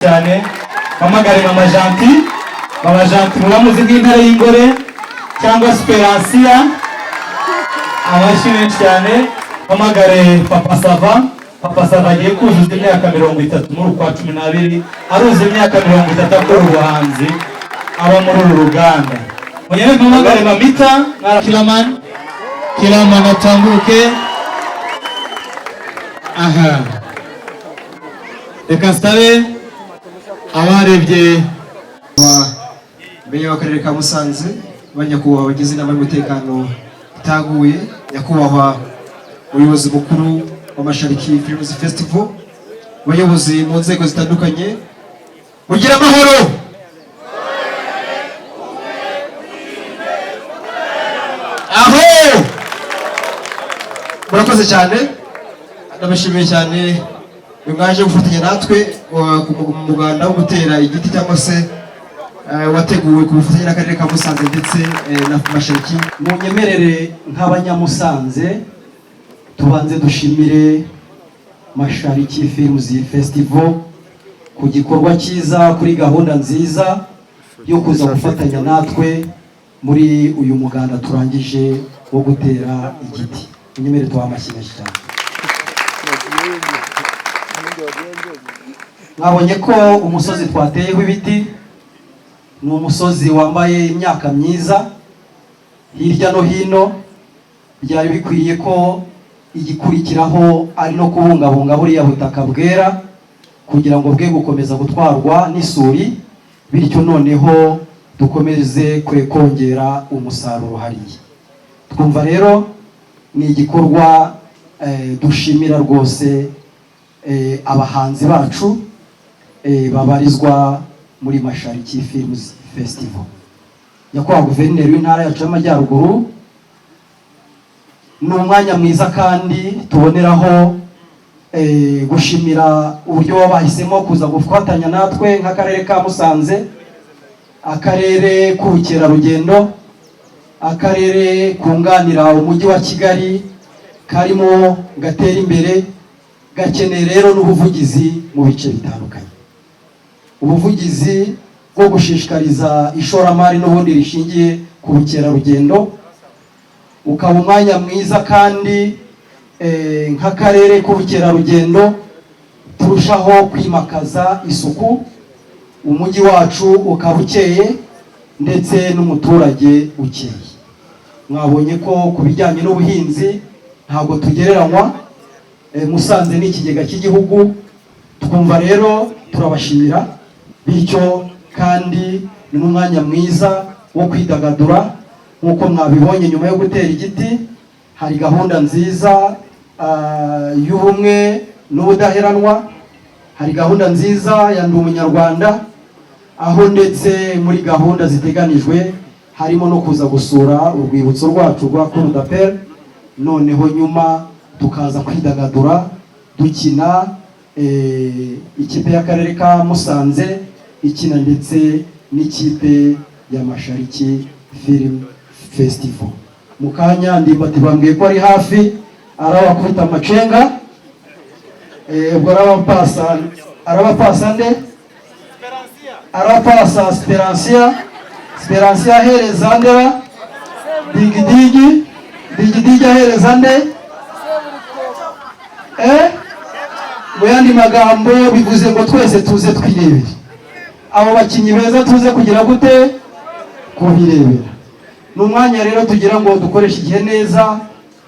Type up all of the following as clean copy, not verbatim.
cyane mamagare mama Gentil muramuzi nk'intare y'ingore cyangwa Speransia abashimye cyane mamagare Papa Sava agiye kuzuza imyaka 30 muri kwa 12 aruze imyaka 30 akora ubuhanzi aba muri uru ruganda munyene mamagare Mamita Kilaman atambuke aha reka sabe abarebye Meya w'akarere ka Musanze banyakubahwa bagize inama y'umutekano itaguye nyakubahwa umuyobozi mukuru w'Amashariki Films Festival bayobozi mu nzego zitandukanye mugira amahoro aho murakoze cyane ndabashimiye cyane mwaje gufatanya natwe ku muganda wo gutera igiti cyangwa se wateguwe ku bufatanye n'akarere ka Musanze ndetse na Mashariki. Munyemerere nk'abanyamusanze tubanze dushimire Mashariki Films Festival ku gikorwa cyiza kuri gahunda nziza yo kuza gufatanya natwe muri uyu muganda turangije wo gutera igiti. Munyemerere tubamashyira cyane. Mwabonye ko umusozi twateyeho ibiti ni umusozi wambaye imyaka myiza hirya no hino. Byari bikwiye ko igikurikiraho ari no kubungabunga buriya butaka bwera kugira ngo bwe gukomeza gutwarwa n'isuri, bityo noneho dukomeze kongera umusaruro hariya. Twumva rero ni igikorwa dushimira rwose abahanzi bacu babarizwa muri Mashariki Films Festival. Nyakubahwa Guverineri w'Intara yacu y'Amajyaruguru, ni umwanya mwiza kandi tuboneraho gushimira uburyo wabahisemo kuza gufatanya natwe nk'akarere ka Musanze, akarere k'ubukerarugendo, akarere kunganira umujyi wa Kigali karimo gatera imbere, gakeneye rero n'ubuvugizi mu bice bitandukanye. Ubuvugizi bwo gushishikariza ishoramari n'ubundi rishingiye ku bukerarugendo, ukaba umwanya mwiza kandi nk'akarere k'ubukerarugendo turushaho kwimakaza isuku, umujyi wacu ukaba ukeye ndetse n'umuturage ukeye. Mwabonye ko ku bijyanye n'ubuhinzi ntabwo tugereranywa, Musanze ni ikigega cy'igihugu. Twumva rero turabashimira, bityo kandi ni n'umwanya mwiza wo kwidagadura. Nk'uko mwabibonye nyuma yo gutera igiti hari gahunda nziza y'ubumwe n'ubudaheranwa, hari gahunda nziza ya Ndi Umunyarwanda, aho ndetse muri gahunda ziteganijwe harimo no kuza gusura urwibutso rwacu rwa Cour d'Appel, noneho nyuma tukaza kwidagadura dukina ikipe y'akarere ka Musanze ikina ndetse n'ikipe ya Mashariki Film Festival. Mukanya ndimbati bambwiye ko ari hafi arabakubita amacenga, ubwo arabapasa nde arapasa Speransia ahereza ndera Digidigi ahereza nde mu yandi magambo bivuze ngo twese tuze twirebere abo bakinyi beza, tuze kugira gute kubirebera. Ni umwanya rero tugira ngo dukoreshe igihe neza.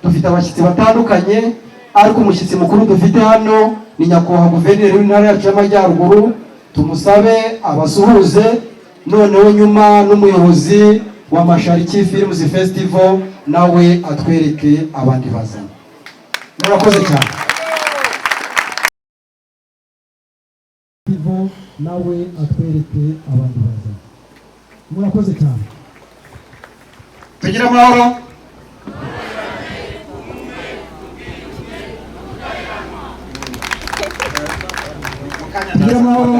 Dufite abashyitsi batandukanye, ariko umushyitsi mukuru dufite hano ni nyakubahwa Guverineri w'Intara yacu y'Amajyaruguru. Tumusabe abasuhuze, noneho nyuma n'umuyobozi wa Mashariki Films Festival nawe atwereke abandi bazanye. Murakoze cyane. Nawe atwereke abandi bazanye. Murakoze cyane. Tugira amahoro. Tugira amahoro.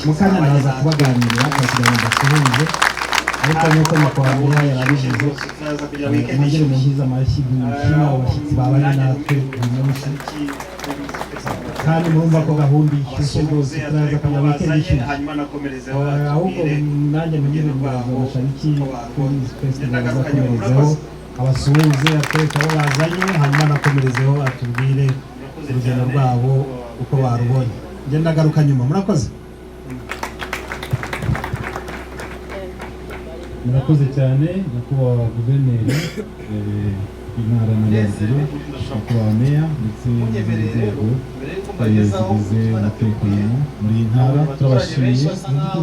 Mukanya naza kubaganirira kugira ngo basuhuze ariko nuko nyakubahwa yarabivuze nongere muhize amashyi gushima abashyitsi babanye natwe uyu munsi kandi murumva ko gahunda ishyushye rwose turaza kujya wikendi ishyushye ahubwo nanjye munyere muraza amashariki kuri festival bazakomerezeho abasuhuze atwereka abo bazanye hanyuma nakomerezeho atubwire urugendo rwabo uko barubonye ngenda agaruka nyuma murakoze murakoze cyane nyakubahwa guverineri intara n'amajyaruguru nyakubahwa meya ndetse n'inzego zigize umutekano muri iyi ntara turabashimiye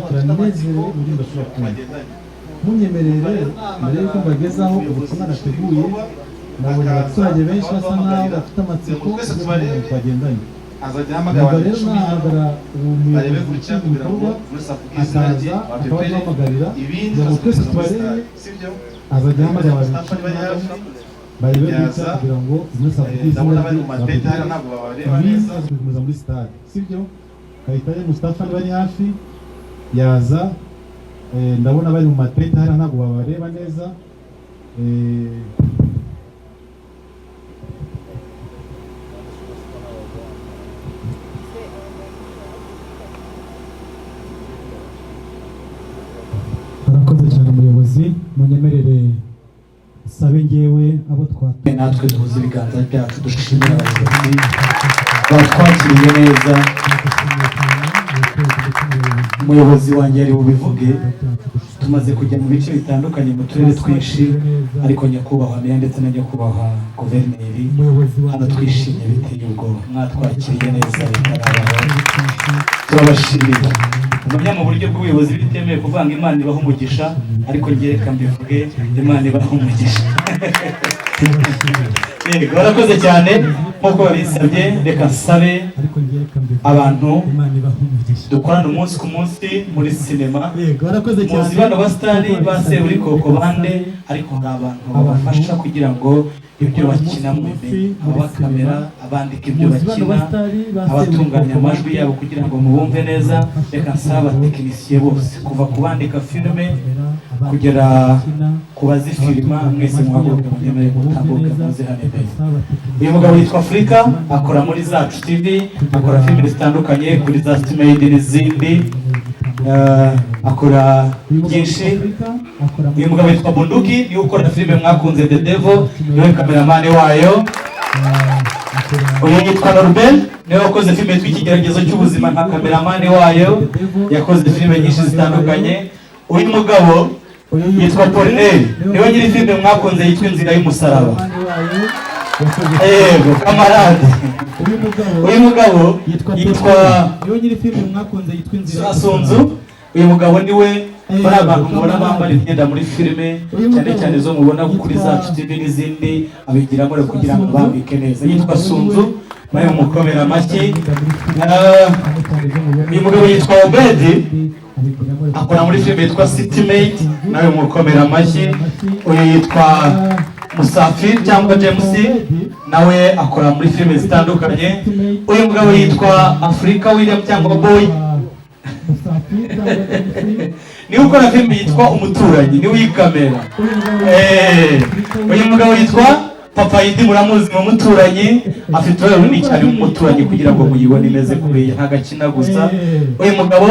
turanezerewe muri ndashobora kumenya munyemerere mbere y'uko mbagezaho ubutumwa nateguye nabonye abaturage benshi basa nk'aho bafite amatsiko y'uko twagendanye ubwo rero nahamagara uwo muyobozi ushinzwe ibikorwa akaza akaba aduhamagarira kugira ngo twese tubarebe azajya ahamagara abantu barebe gutya kugira ngo umunsi avuge izina rye ibindi azakomeza muri stade sibyo Kayitare Mustafa bari hafi yaza ndabona bari mu matete hariya ntabwo babareba neza barakoze cyane umuyobozi munyemerere sabe ngewe abo twatuye natwe duhuza ibiganza byacu dushimira abayobozi batwakiriye neza umuyobozi wanjye ari bubivuge tumaze kujya mu bice bitandukanye mu turere twinshi ariko nyakubahwa meya ndetse na nyakubahwa guverineri hano twishimye biteye ubwoba mwatwakiriye neza turabashimira umenya mu buryo bw'ubuyobozi bitemewe kuvanga Imana ibaha umugisha ariko ngiye reka mbivuge Imana ibaha umugisha yego barakoze cyane nk'uko babisabye reka nsabe abantu dukorana umunsi ku munsi muri sinema muzi bano basitari base uri koko bande ariko hari abantu babafasha kugira ngo ibyo bakina mubimenye abakamera abandika ibyo bakina abatunganya amajwi yabo kugira ngo mubumve neza reka nsaba abatekinisiye bose kuva ku bandika filime kugera ku bazifilima mwese muhaguruke munyemere gutambuka muze hano imbere uyu mugabo yitwa Afrika akora muri Zacu TV akora filime zitandukanye kuri za Stimade n'izindi akora byinshi uyu mugabo yitwa Bunduki niwe ukora filime mwakunze The Devil niwe kameramani wayo uyu yitwa Norbert niwe wakoze filime tw'ikigeragezo cy'ubuzima nka kameramani wayo yakoze filime nyinshi zitandukanye uyu mugabo yitwa Polynel niwe nyiri filime mwakunze yitwa Inzira y'Umusaraba yego kamarade uyu mugabo yitwa niwe nyiri filime mwakunze yitwa Inzira y'Umusaraba uyu mugabo niwe bari abantu mubona bambara imyenda muri filime cyane cyane zo mubona kuri Zacu TV n'izindi abigiramo kugira ngo bambike neza yitwa Sunzu bari mukomera amashyi uyu mugabo yitwa Obedi akora muri filime yitwa Citymate nawe mukomera amashyi uyu yitwa Musafiri cyangwa James nawe akora muri filime zitandukanye uyu mugabo yitwa Afrika William cyangwa Boy niwe ukora filime yitwa Umuturanyi niwe uyikamera uyu mugabo yitwa Papa Idi muramuzi mu Muturanyi afite uruhare runini cyane mu Muturanyi kugira ngo muyibone imeze kuriya ntagakina gusa uyu mugabo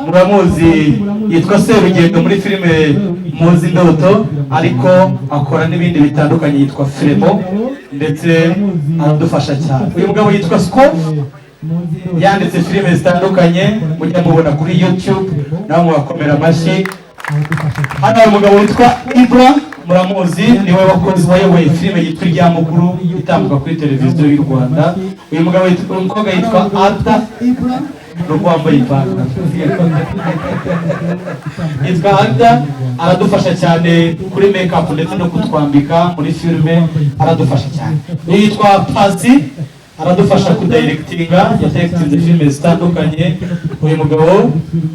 muramuzi yitwa Serugendo muri filime Muzi Ndoto ariko akora n'ibindi bitandukanye yitwa Fremo ndetse aradufasha cyane uyu mugabo yitwa Scope yanditse filime zitandukanye mujya mubona kuri YouTube nawe mubakomera amashyi hano hari umugabo witwa Ibra muramuzi niwe wayoboye filime yitwa Iryamukuru itambuka kuri televiziyo y'u Rwanda uyu mugabo umukobwa yitwa Arta nuko wambaye ipantaro yitwa Arta aradufasha cyane kuri make-up ndetse no kutwambika muri filime aradufasha cyane yitwa Pasi aradufasha kudirectinga yadirectinze filime zitandukanye uyu mugabo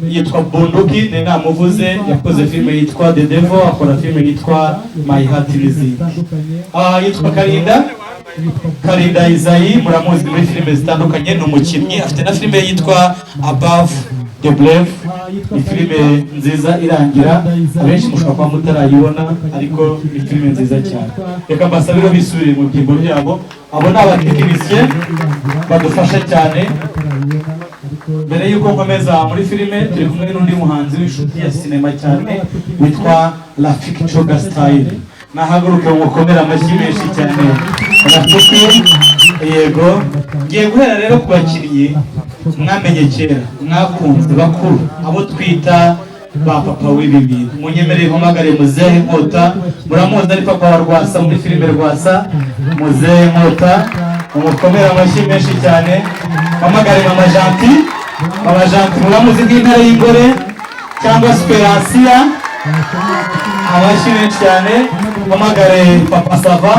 yitwa Bunduki ni namuvuze yakoze filime yitwa The Devil akora filime yitwa My Heart n'izindi yitwa Karinda Isayi muramuzi muri filime zitandukanye ni umukinnyi afite na filime yitwa Above the Brave ni filime nziza irangira abenshi mushobora kuba mutarayibona ariko ni filime nziza cyane. Reka mbasabire bisubire mu byimbo byabo, abo ni abatekinisiye badufasha cyane. Mbere y'uko nkomeza muri filime turi kumwe n'undi muhanzi w'inshuti ya sinema cyane witwa Rafiki Choga Style. Nahaguruke mukomere amashyi menshi cyane Rafiki. Yego, ngiye guhera rero ku bakinnyi mwamenye kera mwakunze bakuru abo twita ba papa w'ibi bintu. Munyemerere mpamagare Muzehe Nkota, muramuzi ari papa wa Rwasa muri filime Rwasa. Muzehe Nkota umukomere amashyi menshi cyane. Mpamagare Mama Janti, Mama Janti muramuzi nk'intare y'ingore cyangwa Speransia, amashyi menshi cyane. Mpamagare Papa Sava,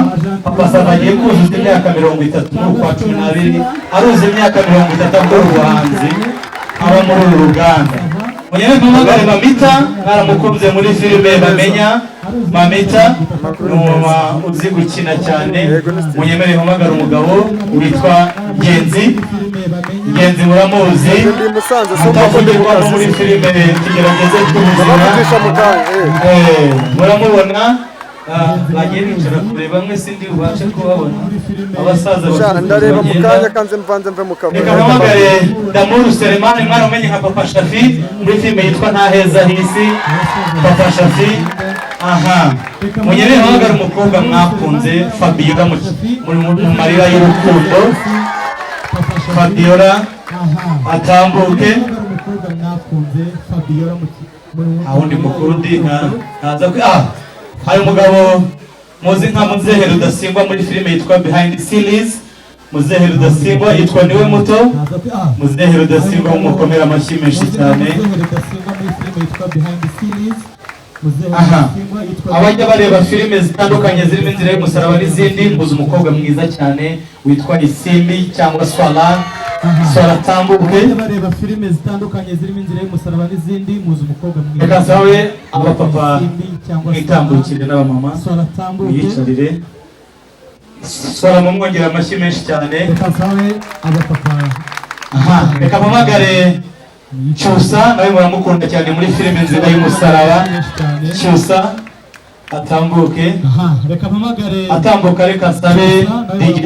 Papa Sava agiye kuzuza imyaka 30 mu kwa 12, aruze imyaka 30 akora ubuhanzi aba muri uru ruganda. Munyemerere mpamagare Mamita, mwaramukunze muri filime Bamenya. Mamita ni umuma uzi gukina cyane. Munyemerere mpamagare umugabo witwa Ngenzi. Ngenzi muramuzi, mutavugirwa muri filime Tugerageze Twubuzima. Muramubona bagiye bicara kure bamwe sindi ubashe kubabona abasaza ndareba mu kanya kanze mvanze mve mu kamera. Reka mpamagare Damuru Selemani, mwana umenye nka Papa Shafi muri filime yitwa Nta Heza Hisi. Papa Shafi. Aha, munyemerere mpamagare umukobwa mwakunze Fabiola mu marira y'urukundo. Fabiola atambuke. Ahundi mukuru ndi ntaza hari umugabo muzi nka Muzehe Rudasingwa muri filime yitwa Behind the Scenes. Muzehe Rudasingwa yitwa Niwe Muto. Muzehe Rudasingwa umukomera amashyi menshi cyane. Aha, abajya bareba filime zitandukanye zirimo Inzira y'Umusaraba n'izindi, mbuze umukobwa mwiza cyane witwa Isimbi cyangwa Swala. Swala tambuke. Bareba filime zitandukanye zirimo Inzira y'Umusaraba n'izindi, muzi umukobwa mwiza. Reka sawe abapapa mwitambukire n'abamama yicarire. Swala mumwongera amashyi menshi cyane. Reka sawe abapapa. Aha, reka mpamagare Cyusa, nawe muramukunda cyane muri filime Inzira y'Umusaraba. Cyusa atambuke. Reka mpamagare atambuka. Reka sabe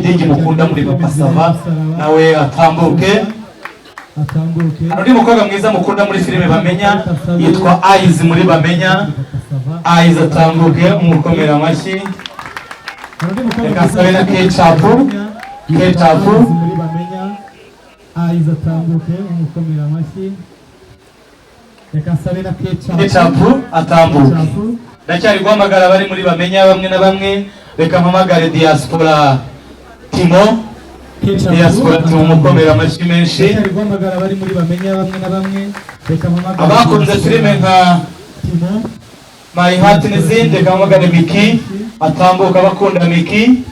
Digi mukunda muri Papa Sava nawe atambuke. Undi mukobwa mwiza mukunda muri filime Bamenya yitwa Eyes muri Bamenya. Eyes atambuke umukomera amashyi. Reka sabe na Ketchup. muri Bamenya. Eyes atambuke umukomera amashyi. Reka sabe na Ketchup atambuke. Ndacyari guhamagara bari muri Bamenya bamwe na bamwe. Reka mpamagare Diaspora Timo. Diaspora Timo umukomera amashyi menshi. Ndacyari guhamagara bari muri Bamenya bamwe na bamwe. Reka mpamagare abakunze filime nka Timo, My Heart n'izindi. Reka mpamagare Miki atambuka abakunda Miki.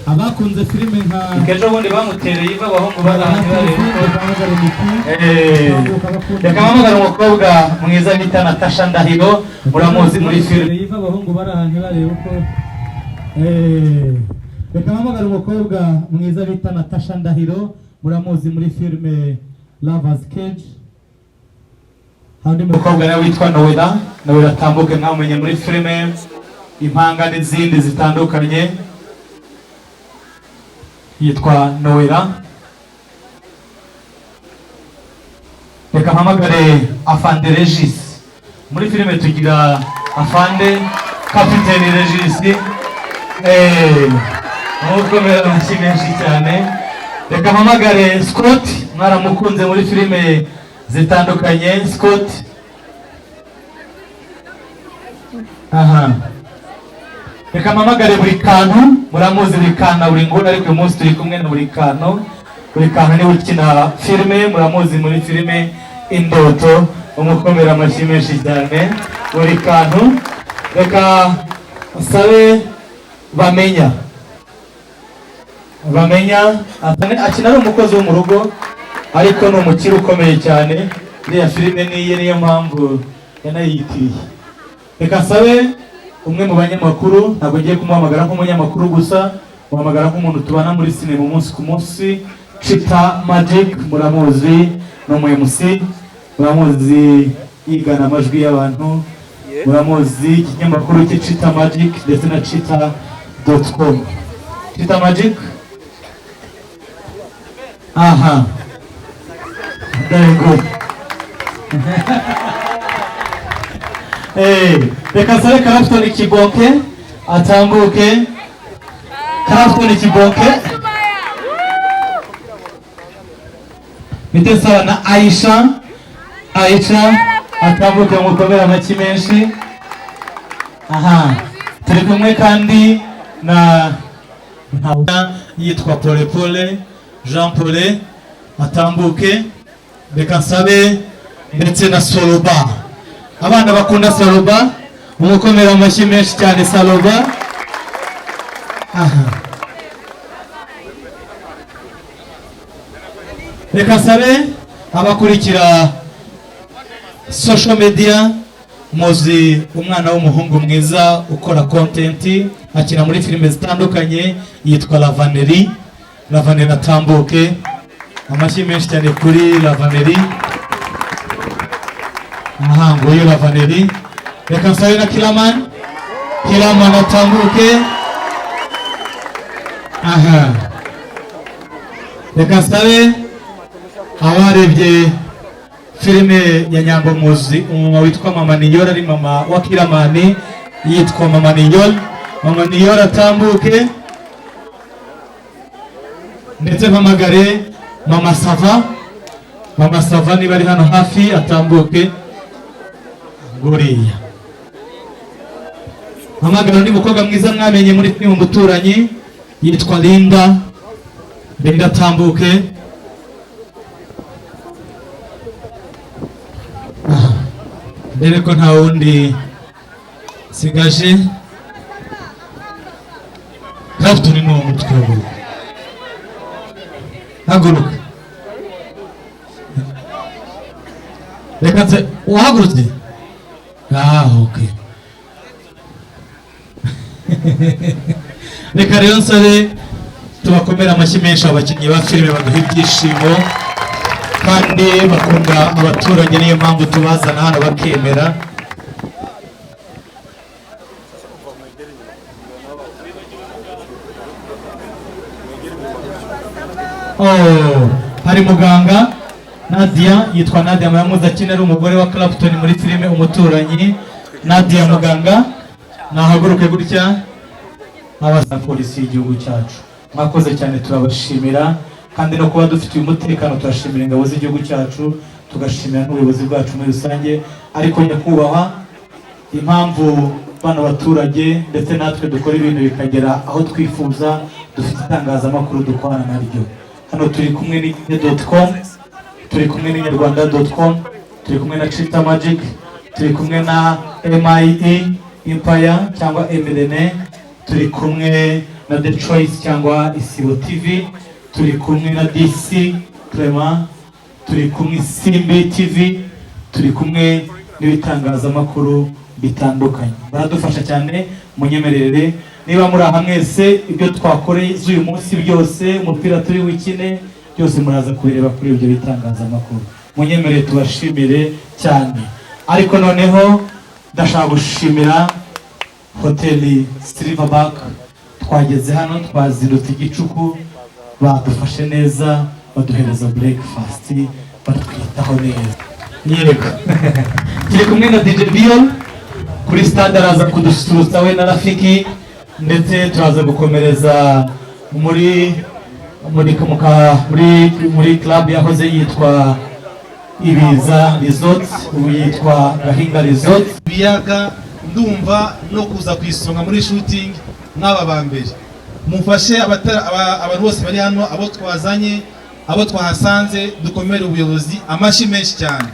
abakunze filime nka Ejo bundi bamutereye iva abahungu barahanye mpamagare Miki. Reka mpamagare umukobwa mwiza bita Natasha Ndahiro, muramuzi muri filime Yiva abahungu barahanye bareba uko reka mpamagare umukobwa mwiza bita Natasha Ndahiro, muramuzi muri filime Lovers Cage. handi umukobwa nawe witwa Noella. Noella atambuke mwamenye muri filime Impanga n'izindi zitandukanye yitwa Noella. Reka mpamagare Afande Regis muri filime tugira Afande Kapiteni Regis. Umukomera amashyi menshi cyane. Reka mpamagare Scott, mwaramukunze muri filime zitandukanye. Scott. Aha. Reka mpamagare Buri Kantu, muramuzi Buri Kantu buri nguni, ariko uyu munsi turi kumwe na Buri Kantu. Buri Kantu niwe ukina filime, muramuzi muri filime Indoto, umukomera amashyi menshi cyane. Buri Kantu. Reka sabe Bamenya. Bamenya akina ari umukozi wo mu rugo ariko ni umukire ukomeye cyane. Iriya filime niye, niyo mpamvu yanayitiriye. Reka sabe umwe mu banyamakuru, ntabwo ngiye kumuhamagara nk'umunyamakuru gusa, muhamagara nk'umuntu tubana muri sinema umunsi ku munsi. Chita Magic muramuzi, ni umu MC. muramuzi yigana amajwi y'abantu, muramuzi ikinyamakuru cye Cheetah Magic ndetse na cheetah.com. Cheetah Magic, aha, very good. Reka sabe Clapton Kibonke atambuke. Clapton Kibonke bite sawa na Aisha atambuke mu komera amaki menshi. Aha, turi kumwe kandi na yitwa Pole Pole Jean Paul atambuke. Reka sabe ndetse na Soloba, abana bakunda Saloba, umukomera amashyi menshi cyane Saloba. Aha, reka sabe abakurikira social media, muzi umwana w'umuhungu mwiza ukora content, akina muri filime zitandukanye, yitwa Lavaneri atambuke. Amashyi menshi cyane kuri Lavaneri. Aha, nguyu Lavaneri. Reka nsabe na Kilaman atambuke. Aha, reka nsabe abarebye filime ya Nyambo muzi umuma witwa Mama Niyora, ari mama wa Kilamani, yitwa Mama Niyora atambuke. Ndetse mpamagare Mama Sava niba ari hano hafi atambuke. Guriya mpamagara undi mukobwa mwiza mwamenye muri filime Umuturanyi, yitwa Linda atambuke. Ndebe ko nta wundi sigaje. Clapton ni umutwe we, haguruka. Reka nse wahagurutse. Okay. Reka rero nsabe tubakomera amashyi menshi abakinnyi ba filime baduha ibyishimo kandi bakunda abaturage, niyo mpamvu tubazana hano bakemera. Hari muganga Nadia, yitwa Nadia Muramuzi, akina ari umugore wa Clapton muri filime Umuturanyi. Nadia muganga nahaguruke gutya. Abasa polisi y'igihugu cyacu, mwakoze cyane, turabashimira kandi no kuba dufite umutekano. Turashimira ingabo z'igihugu cyacu, tugashimira n'ubuyobozi bwacu muri rusange. Ariko nyakubahwa, impamvu bano baturage ndetse natwe dukora ibintu bikagera aho twifuza, dufite itangazamakuru dukorana naryo. Hano turi kumwe n'igihe.com, turi kumwe n'inyarwanda.com, turi kumwe na Cheetah Magic, turi kumwe na MIE Empire cyangwa MLN, turi kumwe na The Choice cyangwa Isibo TV, turi kumwe na DC Clement, turi kumwe Simbi TV, turi kumwe n'ibitangazamakuru bitandukanye. Baradufasha cyane, munyemerere niba muri aha mwese ibyo twakoreye z'uyu munsi byose, umupira turi wikine byose muraza kubireba kuri ibyo bitangazamakuru. Munyemerere tubashimire cyane. Ariko noneho ndashaka gushimira hoteli Silverback, twageze hano twazindutse igicuku, badufashe neza, baduhereza breakfast, batwitaho neza. Yego. Turi kumwe na DJ Bion kuri stade, araza kudususurutsa we na Rafiki, ndetse turaza gukomereza muri club yahoze yitwa Ibiza Resort, ubu yitwa Gahinga Resort. Biyaga ndumva no kuza kwisonga muri shooting nk'aba bambere, mufashe abantu bose bari hano, abo twazanye, abo twahasanze, dukomere ubuyobozi amashyi menshi cyane.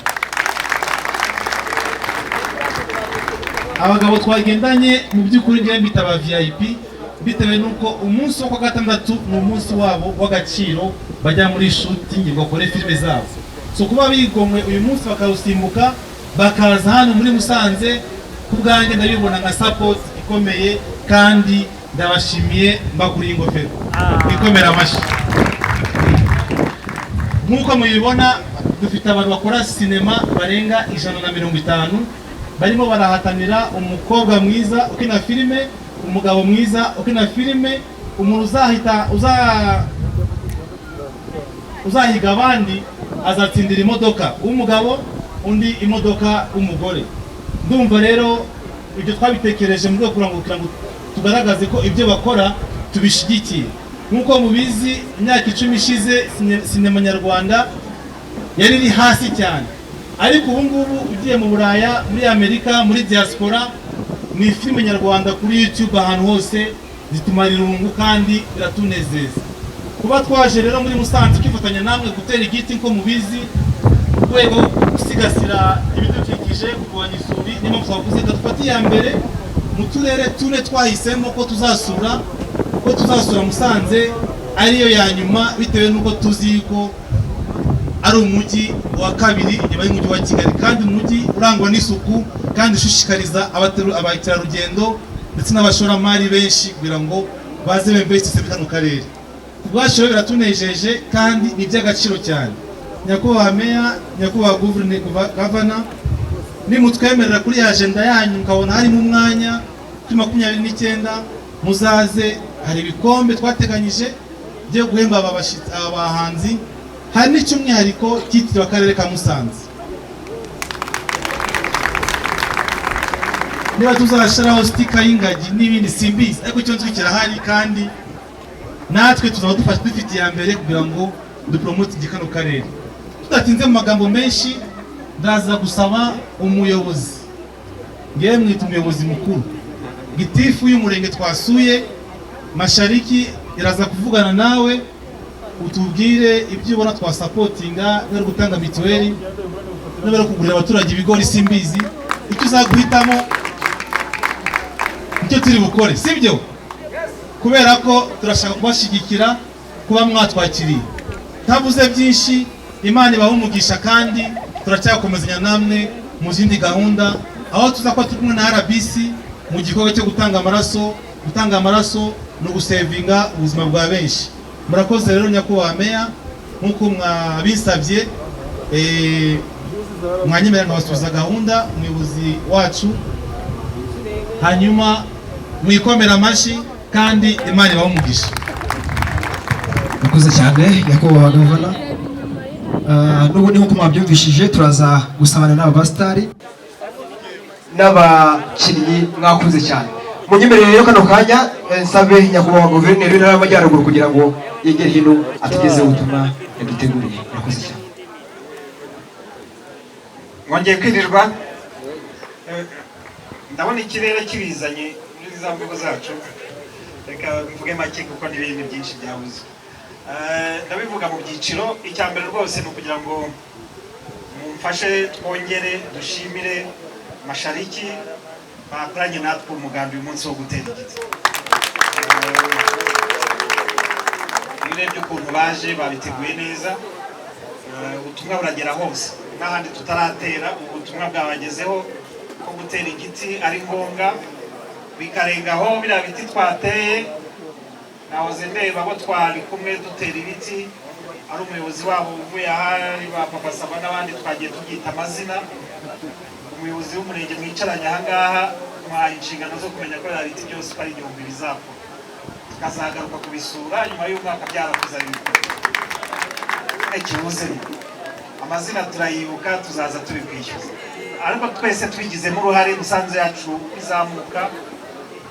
Abagabo twagendanye mu by'ukuri ngiye mbita aba VIP, bitewe nuko umunsi wo kwa gatandatu ni umunsi wabo w'agaciro, bajya muri shooting bakore filime zabo. So kuba bigomwe uyu munsi bakawusimbuka bakaza hano muri Musanze, kubwanjye ndabibona nka support ikomeye, kandi ndabashimiye mbakuriye ingofero. Ikomera amashyi. Nkuko mubibona dufite abantu bakora sinema barenga 150 barimo barahatanira umukobwa mwiza ukina filime, umugabo mwiza ukina filime, umuntu uzahiga abandi azatsindira imodoka umugabo, undi imodoka umugore. Ndumva rero ibyo twabitekereje mu rwego kugira ngo tugaragaze ko ibyo bakora tubishigikiye. Nkuko mubizi imyaka 10 ishize sinema nyarwanda yari iri hasi cyane, ariko ubu ngubu ugiye mu Buraya, muri Amerika, muri diaspora, ni filime nyarwanda kuri YouTube ahantu hose zitumara irungu kandi biratunezeza. Kuba twaje rero muri Musanze kifatanya namwe gutera igiti nko mubizi rwego gusigasira ibidukikije, kugabanya isuri, niyo mpamvu twavuze ko dufatiye mbere mu turere tune twahisemo ko tuzasura Musanze ariyo ya nyuma, bitewe n'uko tuzi ko ari umujyi wa kabiri nyuma y'umujyi wa Kigali, kandi umujyi urangwa n'isuku kandi ushishikariza abakerarugendo ndetse n'abashoramari benshi kugira ngo baze bembesitse mu karere. Ubwacu biratunejeje kandi ni by'agaciro cyane. Nyakubahwa Meya, Nyakubahwa Governor, nimutwemerera kuri agenda yanyu mukabona harimo umwanya 29 muzaze, hari ibikombe twateganyije byo guhemba abahanzi, hari n'icyumwihariko cyitiriwe akarere ka Musanze. Niba tuzashiraho sticker y'ingagi n'ibindi simbizi, ariko icyo nzi kirahari kandi natwe tuzaba dufite ya mbere kugira ngo dupromote igikano karere. Tudatinze mu magambo menshi, ndaza gusaba umuyobozi, ngiye mwita umuyobozi mukuru, gitifu y'umurenge twasuye Mashariki, iraza kuvugana nawe utubwire ibyo ubona twasapotinga, no gutanga mituweli, no kugurira abaturage ibigori simbizi, icyo uzaguhitamo icyo turi bukore, sibyo? Kubera ko turashaka kubashigikira, kuba mwatwakiriye. Tavuze byinshi, Imana ibahe umugisha kandi turacyakomezanya namwe mu zindi gahunda, aho tuzakwa turi kumwe na RBC mu gikorwa cyo gutanga amaraso no gusevinga ubuzima bwa benshi. Murakoze rero Nyakubahwa Meya, nkuko mwabisabye, mwanyemerera nkabasubiza gahunda umuyobozi wacu, hanyuma mwikomera amashyi kandi Imana ibahe umugisha. Murakoze cyane Nyakubahwa Governor. N'ubundi nkuko mwabyumvishije turaza gusabana n'abastari n'abakinnyi mwakuze cyane. Munyemerere rero kano kanya nsabe Nyakubahwa Guverineri w'Intara y'Amajyaruguru kugira ngo yegere hino atugezeho ubutumwa yaduteguriye. Murakoze cyane. Mwongeye kwirirwa, ndabona ikirere kibizanye muri za mvugo zacu, reka mvuge make kuko n'ibintu byinshi byabuze. Ndabivuga mu byiciro. Icya mbere rwose ni ukugira ngo mumfashe twongere dushimire Mashariki bakoranye natwe umugambi w'umunsi wo gutera igiti. Urebye ukuntu baje babiteguye neza, ubutumwa buragera hose, n'ahandi tutaratera ubutumwa bwabagezeho ko gutera igiti ari ngombwa, bikarengaho biriya biti twateye. Nahoze ndeba abo twari kumwe dutera ibiti, ari umuyobozi wabo uvuye ahari ba Papa Saba n'abandi twagiye tubyita amazina. Umuyobozi w'umurenge mwicaranye ahangaha mwaha inshingano zo kumenya ko biriya biti byose ari 1000 bizakora, tukazagaruka kubisura nyuma y'umwaka byarakuze ari bikora. Ikibuze amazina turayibuka, tuzaza tubikwishyuza, ariko twese twigizemo uruhare. Musanze yacu izamuka,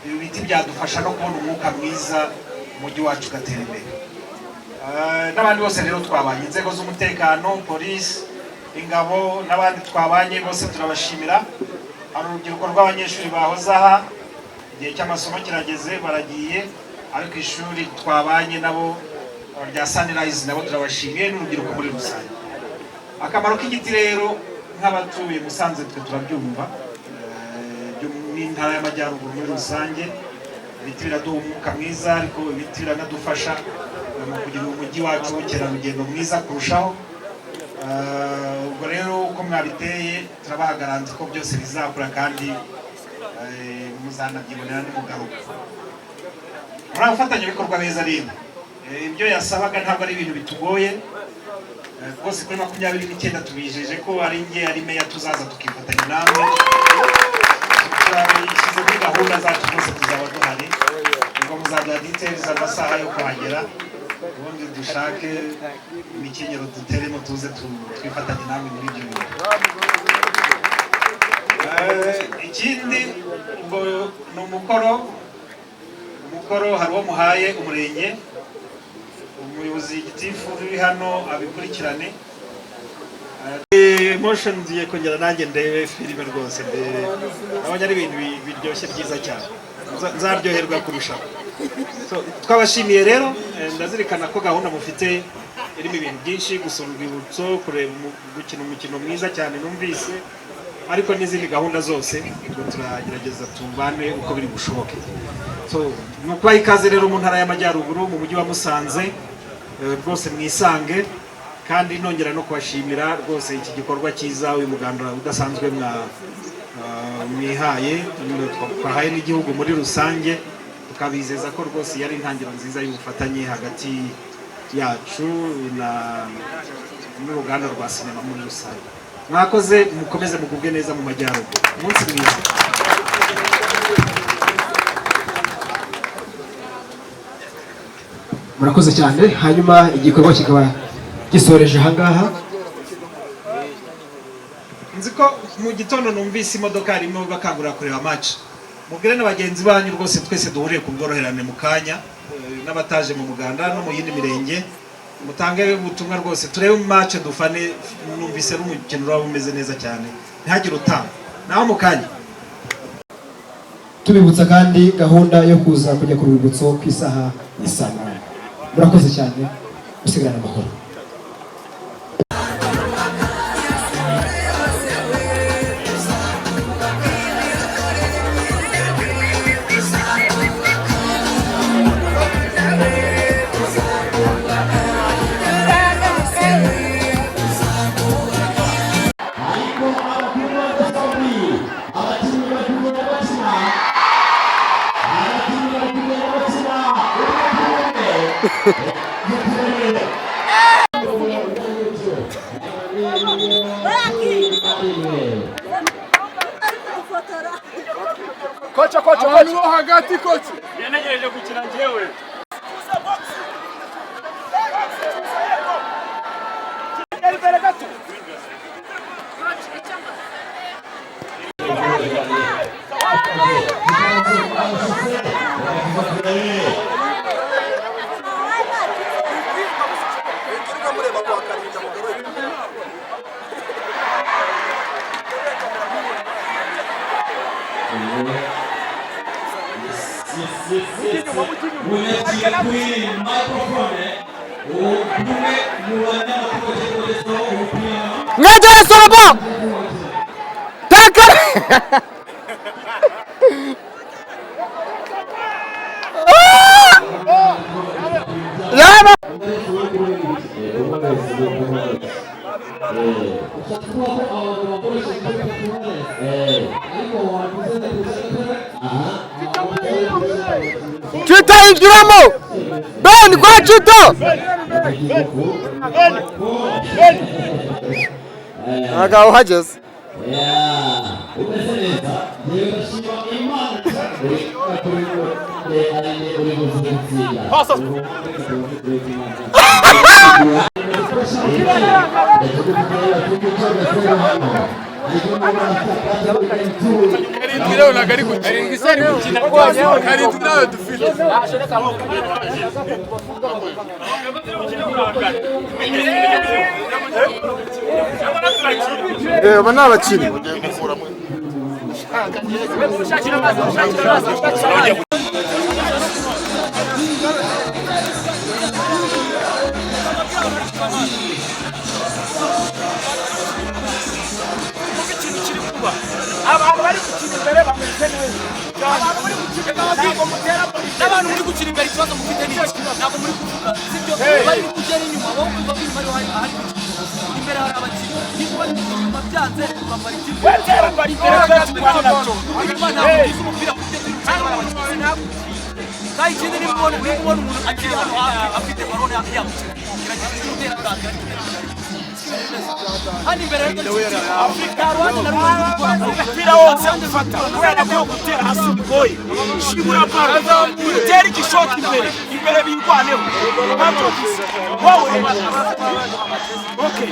ibi biti byadufasha no kubona umwuka mwiza, umujyi wacu ugatera imbere. N'abandi bose rero twabanye, inzego z'umutekano, polisi, ingabo n'abandi twabanye bose turabashimira. Hari urubyiruko rw'abanyeshuri bahoze aha, igihe cy'amasomo kirageze baragiye, ariko ishuri twabanye nabo rya Sunrise nabo turabashimiye, n'urubyiruko muri rusange. Akamaro k'igiti rero nk'abatuye Musanze twe turabyumva, n'Intara y'Amajyaruguru muri rusange. Ibiti biraduha umwuka mwiza, ariko ibiti biranadufasha mu kugira umujyi wacu w'ubukerarugendo mwiza kurushaho. Ubwo rero uko mwabiteye turabaha garanti ko byose bizakura kandi muzanabyibonera n'umugaruka. Muri abafatanyabikorwa beza rero, ibyo yasabaga ntabwo ari ibintu bitugoye. rwose kuri 29 tubijeje ko ari nge ari meya tuzaza tukifatanya namwe turabishyize muri gahunda zacu rwose tuzaba duhari ubwo muzaduha details amasaha yo kuhagera ubundi dushake imikenyero duteremo tuze twifatanye namwe muri ibyo bintu. Ikindi ubwo ni umukoro hari uwo muhaye umurenge umuyobozi gitifu uri hano abikurikirane. Emotion ngiye kongera nanjye ndebe filime rwose nabonye ari ibintu biryoshye byiza cyane nzaryoherwa kurushaho. Twabashimiye rero ndazirikana ko gahunda mufite irimo ibintu byinshi gusura urwibutso kureba gukina umukino mwiza cyane numvise ariko n'izindi gahunda zose ngo turagerageza tumbane uko biri bushoboke. Nuko ikaze rero mu ntara y'Amajyaruguru mu mujyi wa Musanze rwose mwisange kandi nongera no kubashimira rwose iki gikorwa cyiza uyu muganda udasanzwe mwihaye twahaye n'igihugu muri rusange tukabizeza ko rwose yari intangiriro nziza y'ubufatanye hagati yacu n'uruganda rwa sinema muri rusange. Mwakoze mukomeze mugubwe neza mu Majyaruguru umunsi mwiza. Murakoze cyane hanyuma igikorwa kikaba gisoreje ahangaha. Nzi ko mu gitondo numvise imodoka irimo bakangurira kureba match mubwire n'abagenzi banyu rwose twese duhuriye ku bworoherane mu kanya n'abataje mu muganda no mu yindi mirenge mutange ubutumwa rwose turebe match dufane numvise rumukino rwabo umeze neza cyane ntihagire utanga naho mu kanya. Tubibutsa kandi gahunda yo kuza kujya ku rwibutso ku isaha y'isana. Murakoze cyane usigarana amahoro. Kocha hagati kocha yanagereje gukina njyewe Ngajara Sorobo Takar Lama Chuta injiramo Ben kwa chuta Aga uhageze Leo na gari kuchingisani mchina kwa karibu nayo dufite bana abakini abantu bari gukina imbere bameze neza abantu bari gukina ntabwo mutera n'abantu muri gukina imbere ikibazo mufite n'iki ntabwo muri kuvuga sibyo bari kugera inyuma bo kumva biri bari hari imbere hari abakinnyi niba bari inyuma byanze bambara ikipe wetera bari imbere gato ntabwo ntabwo umupira kujya kuri cyangwa abakinnyi ntabwo kandi ikindi nimubona umuntu akiri hano afite barone yamukira kirageze gutera bwate hano imbere Afrika Rwanda na Rwanda umupira wose ufata kubera ko gutera hasi bigoye shibura paraza tera igishoti imbere birwaneho wowe okay